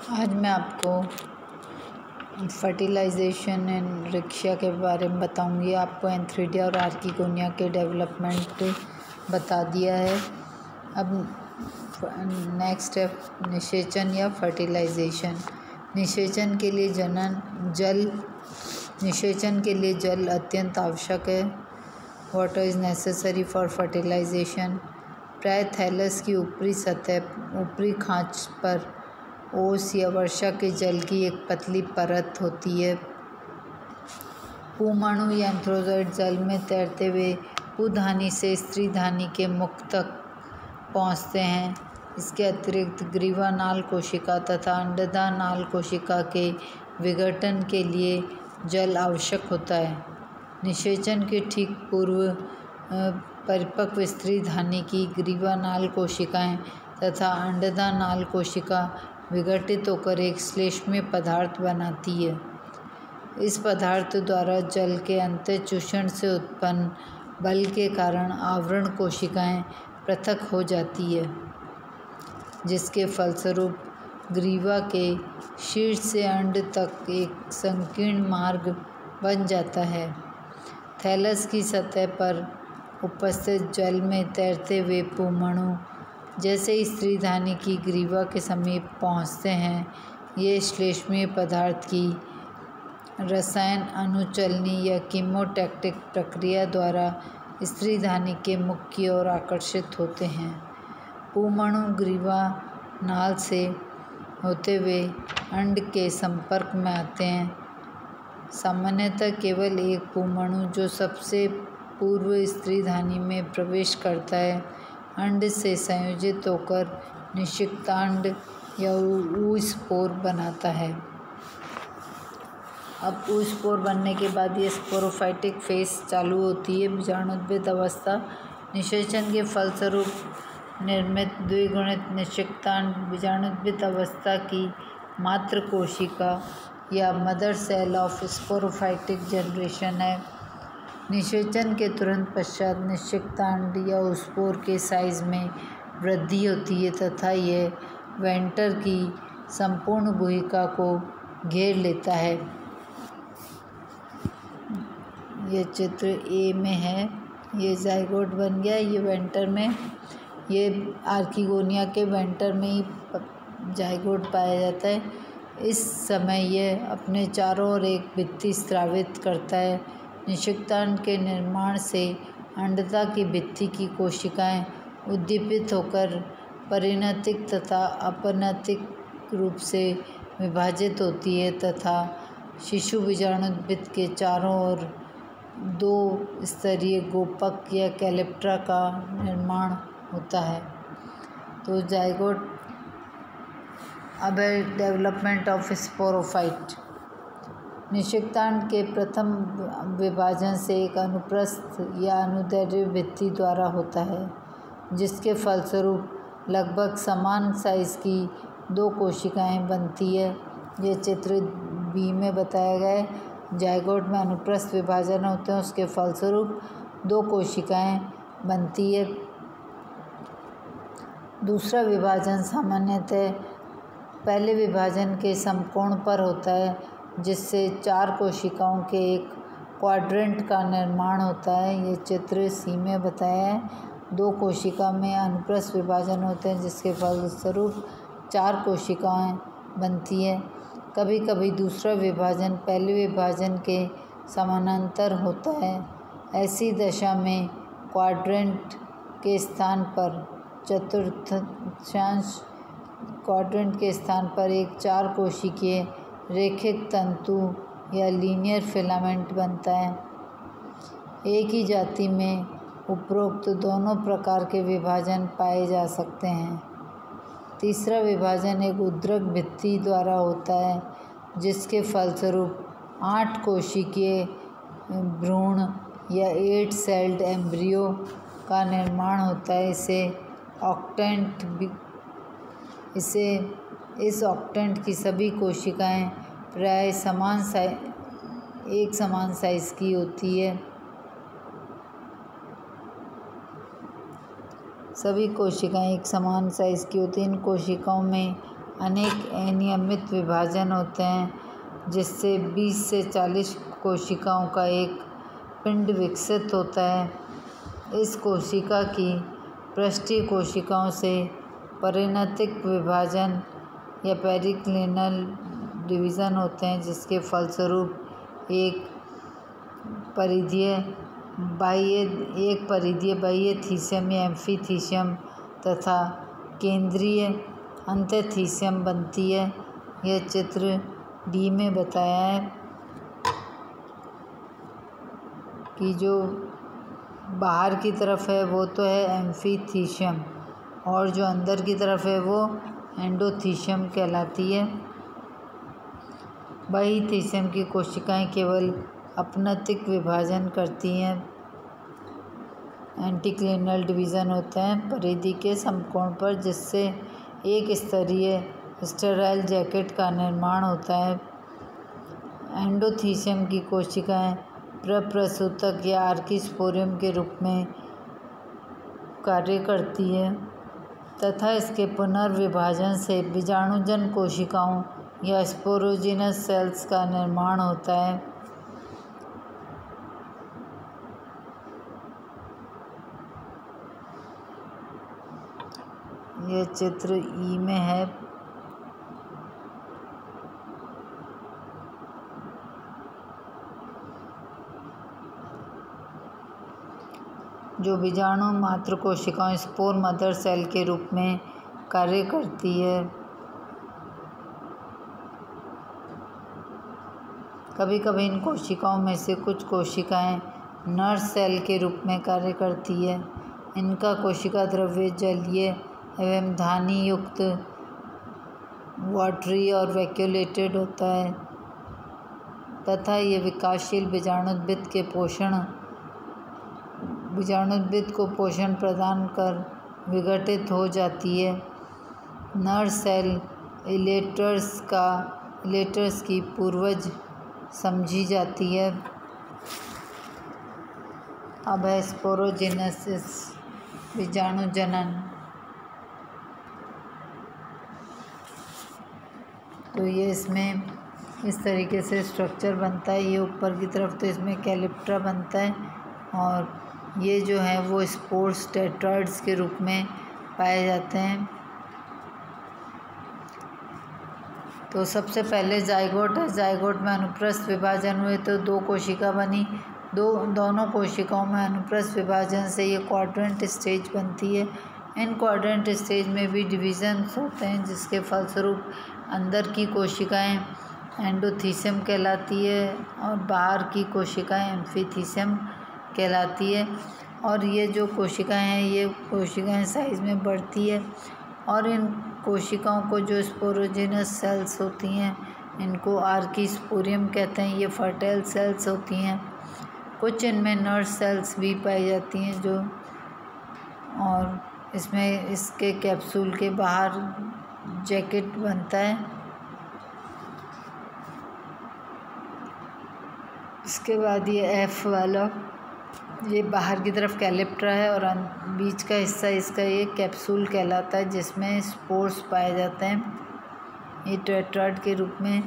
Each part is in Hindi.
आज मैं आपको फर्टिलाइजेशन एंड रिक्शा के बारे में बताऊंगी। आपको एंथ्रीडिया और आर्किगोनिया के डेवलपमेंट बता दिया है। अब नेक्स्ट है निषेचन या फर्टिलाइजेशन। निषेचन के लिए निषेचन के लिए जल अत्यंत आवश्यक है। Water is necessary for fertilisation. प्राय थैलस की ऊपरी खांच पर ओस या वर्षा के जल की एक पतली परत होती है। पुंमणु या एंथ्रोजोइड जल में तैरते हुए पुधानी से स्त्रीधानी के मुख तक पहुँचते हैं। इसके अतिरिक्त ग्रीवा नाल कोशिका तथा अंडदा नाल कोशिका के विघटन के लिए जल आवश्यक होता है। निषेचन के ठीक पूर्व परिपक्व स्त्रीधानी की ग्रीवा नाल कोशिकाएं तथा अंडदा नाल कोशिका विघटित होकर एक श्लेष्मीय पदार्थ बनाती है। इस पदार्थ द्वारा जल के अंतःचूषण से उत्पन्न बल के कारण आवरण कोशिकाएं पृथक हो जाती है, जिसके फलस्वरूप ग्रीवा के शीर्ष से अंड तक एक संकीर्ण मार्ग बन जाता है। थैलस की सतह पर उपस्थित जल में तैरते हुए पुंमणु जैसे ही स्त्रीधानी की ग्रीवा के समीप पहुँचते हैं, ये श्लेष्मीय पदार्थ की रसायन अनुचलनी या कीमोटैक्टिक प्रक्रिया द्वारा स्त्रीधानी के मुख की ओर आकर्षित होते हैं। पुंमणु ग्रीवा नाल से होते हुए अंड के संपर्क में आते हैं। सामान्यतः केवल एक पुंमणु, जो सबसे पूर्व स्त्रीधानी में प्रवेश करता है, अंड से संयोजित होकर निषिक्तांड या ऊस्पोर बनाता है। अब ऊस्पोर बनने के बाद ये स्पोरोफाइटिक फेज चालू होती है, बीजाणुद्भिद अवस्था। निषेचन के फलस्वरूप निर्मित द्विगुणित निषिक्तांड बीजाणुद्भिद अवस्था की मातृ कोशिका या mother cell of sporophytic generation है। निषेचन के तुरंत पश्चात निषिक्तांड या ऊस्पोर के साइज में वृद्धि होती है तथा यह वेंटर की संपूर्ण गुहिका को घेर लेता है। ये चित्र ए में है। ये जाइगोट बन गया। ये वेंटर में, ये आर्किगोनिया के वेंटर में ही जाइगोट पाया जाता है। इस समय यह अपने चारों ओर एक भित्ति स्रावित करता है। निषिक्तांड के निर्माण से अंडता की भित्ति की कोशिकाएं उद्दीपित होकर परिणतिक तथा अपरिणतिक रूप से विभाजित होती है तथा शिशु बीजाणुद्भिद के चारों ओर दो स्तरीय गोपक या कैलेप्ट्रा का निर्माण होता है। तो जाइगोट। अब है डेवलपमेंट ऑफ स्पोरोफाइट। निषिक्तांड के प्रथम विभाजन से एक अनुप्रस्थ या अनुदैर्घ्य भित्ति द्वारा होता है, जिसके फलस्वरूप लगभग समान साइज की दो कोशिकाएं बनती है। यह चित्र बी में बताया गया है। जाइगोट में अनुप्रस्थ विभाजन होते हैं, उसके फलस्वरूप दो कोशिकाएं बनती है। दूसरा विभाजन सामान्यतः पहले विभाजन के समकोण पर होता है, जिससे चार कोशिकाओं के एक क्वाड्रेंट का निर्माण होता है। ये चित्र सी में बताया है। दो कोशिका में अनुप्रस्थ विभाजन होते हैं, जिसके फलस्वरूप चार कोशिकाएं बनती है। कभी कभी दूसरा विभाजन पहले विभाजन के समानांतर होता है। ऐसी दशा में क्वाड्रेंट के स्थान पर चतुर्थांश क्वाड्रेंट के स्थान पर एक चार कोशिकीय रेखिक तंतु या लीनियर फिलामेंट बनता है। एक ही जाति में उपरोक्त दोनों प्रकार के विभाजन पाए जा सकते हैं। तीसरा विभाजन एक उद्रक भित्ति द्वारा होता है, जिसके फलस्वरूप 8 कोशिकीय भ्रूण या 8 सेल्ड एम्ब्रियो का निर्माण होता है। इस ऑक्टेंट की सभी कोशिकाएं प्राय एक समान साइज की होती है। सभी कोशिकाएं एक समान साइज की होती हैं। इन कोशिकाओं में अनेक अनियमित विभाजन होते हैं जिससे 20 से 40 कोशिकाओं का एक पिंड विकसित होता है। इस कोशिका की पृष्ठीय कोशिकाओं से परिणतिक विभाजन या पेरिक्लिनल डिवीज़न होते हैं, जिसके फलस्वरूप एक परिधीय बाह्य थीसियम या एम्फीथीसियम तथा केंद्रीय अंतःथीसियम बनती है। यह चित्र डी में बताया है कि जो बाहर की तरफ है वो तो है एम्फीथीसियम और जो अंदर की तरफ है वो एंडोथीसियम कहलाती है। बाह्यथीसियम की कोशिकाएं केवल अपनतिक विभाजन करती हैं। एंटीक्लिनल डिवीज़न होता है परिधि के समकोण पर, जिससे एक स्तरीय स्टेराइल जैकेट का निर्माण होता है। एंडोथीसियम की कोशिकाएं प्रप्रसूतक या आर्किस्पोरियम के रूप में कार्य करती है तथा इसके पुनर्विभाजन से बीजाणुजन कोशिकाओं या स्पोरोजिनस सेल्स का निर्माण होता है। यह चित्र ई में है। जो बीजाणु मात्र कोशिकाओं स्पोर मदर सेल के रूप में कार्य करती है। कभी कभी इन कोशिकाओं में से कुछ कोशिकाएं नर्व सेल के रूप में कार्य करती है। इनका कोशिका द्रव्य जलीय एवं धानी युक्त वाटरी और वैक्यूलेटेड होता है तथा ये विकासशील बीजाणुद्भिद को पोषण प्रदान कर विघटित हो जाती है। नर्व सेल इलेटर्स की पूर्वज समझी जाती है। अब है स्पोरोजेनेसिस, बीजाणु जनन। तो ये इसमें इस तरीके से स्ट्रक्चर बनता है। ये ऊपर की तरफ तो इसमें कैलिप्ट्रा बनता है और ये जो है वो स्पोर्स टेट्राइड्स के रूप में पाए जाते हैं। तो सबसे पहले जाइगोट है। जाइगोट में अनुप्रस्थ विभाजन हुए तो 2 कोशिका बनी। दोनों कोशिकाओं में अनुप्रस्थ विभाजन से ये क्वाड्रेंट स्टेज बनती है। इन क्वाड्रेंट स्टेज में भी डिवीजन्स होते हैं, जिसके फलस्वरूप अंदर की कोशिकाएं एंडोथीसियम कहलाती है और बाहर की कोशिकाएं एम्फीथीसियम कहलाती है। और ये जो कोशिकाएं हैं ये कोशिकाएं साइज़ में बढ़ती है और इन कोशिकाओं को जो स्पोरोजिनस सेल्स होती हैं इनको आर्किस्पोरियम कहते हैं। ये फर्टाइल सेल्स होती हैं। कुछ इनमें नर्व सेल्स भी पाई जाती हैं जो, और इसमें इसके कैप्सूल के बाहर जैकेट बनता है। इसके बाद ये एफ वाला, ये बाहर की तरफ कैलिप्ट्रा है और बीच का हिस्सा इसका ये कैप्सूल कहलाता है, जिसमें स्पोर्स पाए जाते हैं। ये टेट्राइड के रूप में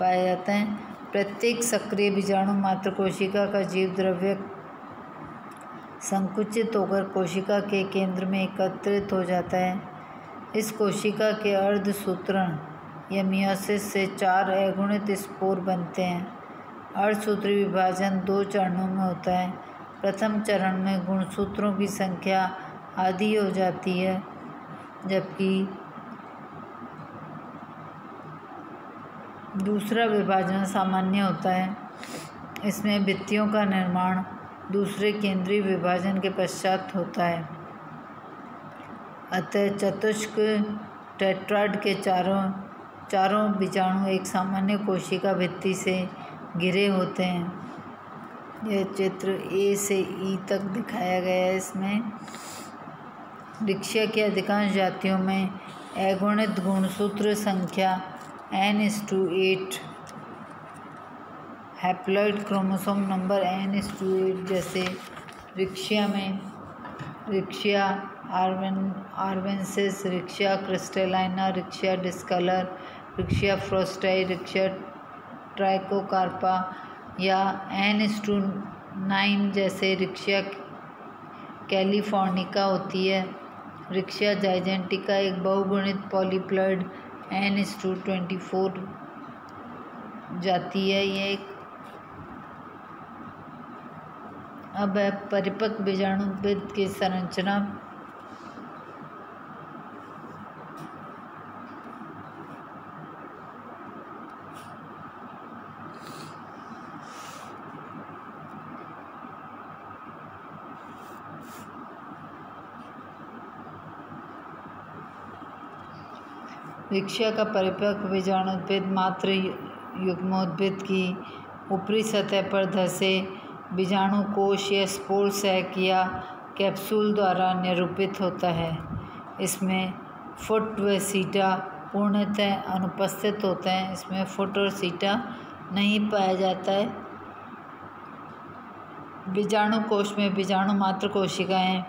पाए जाते हैं। प्रत्येक सक्रिय बीजाणु मात्र कोशिका का जीव द्रव्य संकुचित होकर कोशिका के केंद्र में एकत्रित हो जाता है। इस कोशिका के अर्धसूत्रण या मियोसिस से 4 अगुणित स्पोर बनते हैं। अर्धसूत्री विभाजन 2 चरणों में होता है। प्रथम चरण में गुणसूत्रों की संख्या आधी हो जाती है, जबकि दूसरा विभाजन सामान्य होता है। इसमें भित्तियों का निर्माण दूसरे केंद्रीय विभाजन के पश्चात होता है। अतः चतुष्क टेट्राइड के चारों बीजाणु एक सामान्य कोशिका भित्ति से घिरे होते हैं। यह चित्र ए से ई तक दिखाया गया है। इसमें वृक्षीय की अधिकांश जातियों में अगुणित गुणसूत्र संख्या n/8 haploid chromosome number n/8 जैसे वृक्षीय आर्वेंसिस, रिक्शिया क्रिस्टेलाइना, रिक्शिया डिस्कलर, रिक्शिया फ्रोस्टाई, रिक्शिया ट्राइकोकार्पा या N:9 जैसे रिक्शिया कैलिफोर्निका होती है। रिक्शिया जाइजेंटिका एक बहुगुणित पॉलीप्लॉइड N:24 जाती है। ये एक अब है परिपक्व बीजाणुविद की संरचना। रिक्शिया का परिपक्व बीजाणुविद मात्र युग्मोद्भिद की ऊपरी सतह पर धसे बीजाणु कोश या स्पोर सैक या कैप्सूल द्वारा निरूपित होता है। इसमें फुट व सीटा पूर्णतः अनुपस्थित होते हैं। इसमें फुट और सीटा नहीं पाया जाता है। बीजाणु कोश में बीजाणु मात्र कोशिकाएं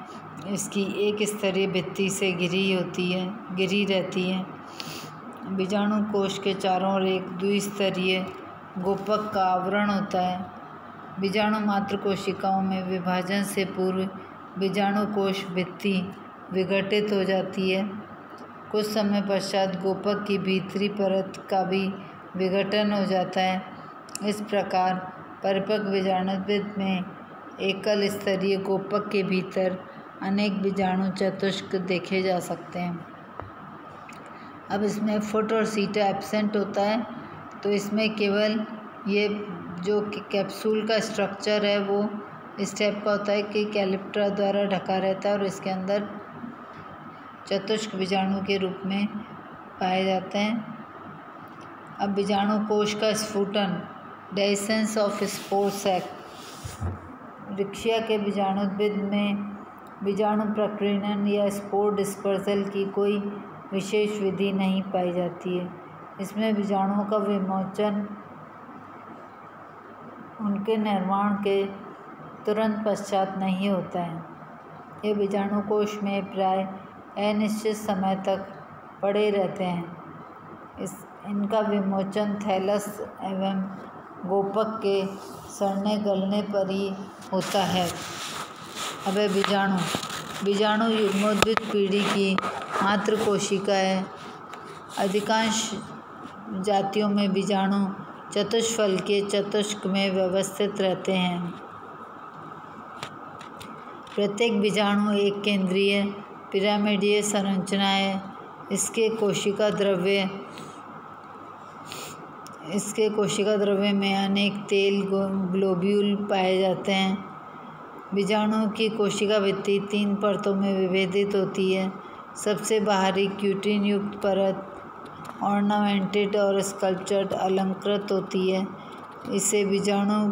इसकी एक स्तरीय भित्ति से घिरी रहती हैं। बीजाणु कोश के चारों ओर एक द्विस्तरीय गोपक का आवरण होता है। बीजाणु मात्र कोशिकाओं में विभाजन से पूर्व बीजाणु कोश भित्ति विघटित हो जाती है। कुछ समय पश्चात गोपक की भीतरी परत का भी विघटन हो जाता है। इस प्रकार परिपक्व बीजाणुविद में एकल स्तरीय गोपक के भीतर अनेक बीजाणु चतुष्क देखे जा सकते हैं। अब इसमें फुट और सीटा एब्सेंट होता है, तो इसमें केवल ये जो कैप्सूल का स्ट्रक्चर है वो इस टाइप का होता है कि कैलिप्ट्रा द्वारा ढका रहता है और इसके अंदर चतुष्क बीजाणु के रूप में पाए जाते हैं। अब बीजाणु कोश का स्फुटन, डेसेंस ऑफ स्पोर सैक। रिक्शिया के बीजाणुविद में बीजाणु प्रकीर्णन या स्पोर डिस्पर्सल की कोई विशेष विधि नहीं पाई जाती है। इसमें बीजाणुओं का विमोचन उनके निर्माण के तुरंत पश्चात नहीं होता है। ये बीजाणु कोश में प्राय अनिश्चित समय तक पड़े रहते हैं। इनका विमोचन थैलस एवं गोपक के सड़ने गलने पर ही होता है। अब बीजाणु युग्मोद्भिद पीढ़ी की मात्र कोशिका है। अधिकांश जातियों में बीजाणु चतुष्फल के चतुष्क में व्यवस्थित रहते हैं। प्रत्येक बीजाणु एक केंद्रीय पिरामिडीय संरचना है। इसके कोशिका द्रव्य में अनेक तेल ग्लोब्यूल पाए जाते हैं। बीजाणुओं की कोशिका भित्ति 3 परतों में विभेदित होती है। सबसे बाहरी क्यूटिन युक्त परत ऑर्नामेंटेड और स्कल्पचर्ड अलंकृत होती है। इसे बीजाणु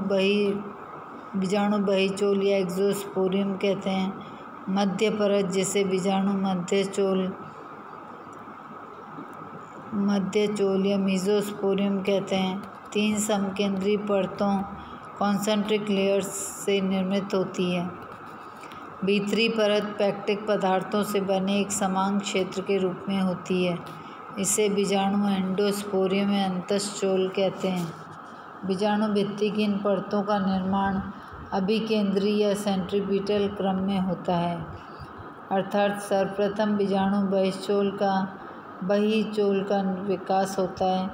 बहिचोल या एक्सोस्पोरियम कहते हैं। मध्य परत जिसे बीजाणु मध्यचोल या मीजोस्पोरियम कहते हैं, 3 समकेंद्री परतों कॉन्सेंट्रिक लेयर्स से निर्मित होती है। भीतरी परत पैक्टिक पदार्थों से बने एक समान क्षेत्र के रूप में होती है। इसे बीजाणु एंडोस्पोरियम या अंतःचोल कहते हैं। बीजाणु भित्ति की इन परतों का निर्माण अभिकेंद्री या सेंट्रीपिटल क्रम में होता है, अर्थात सर्वप्रथम बीजाणु बहिचोल का विकास होता है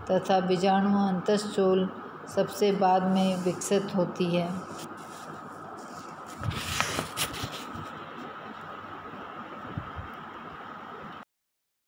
तथा बीजाणु अंतःचोल सबसे बाद में विकसित होती है।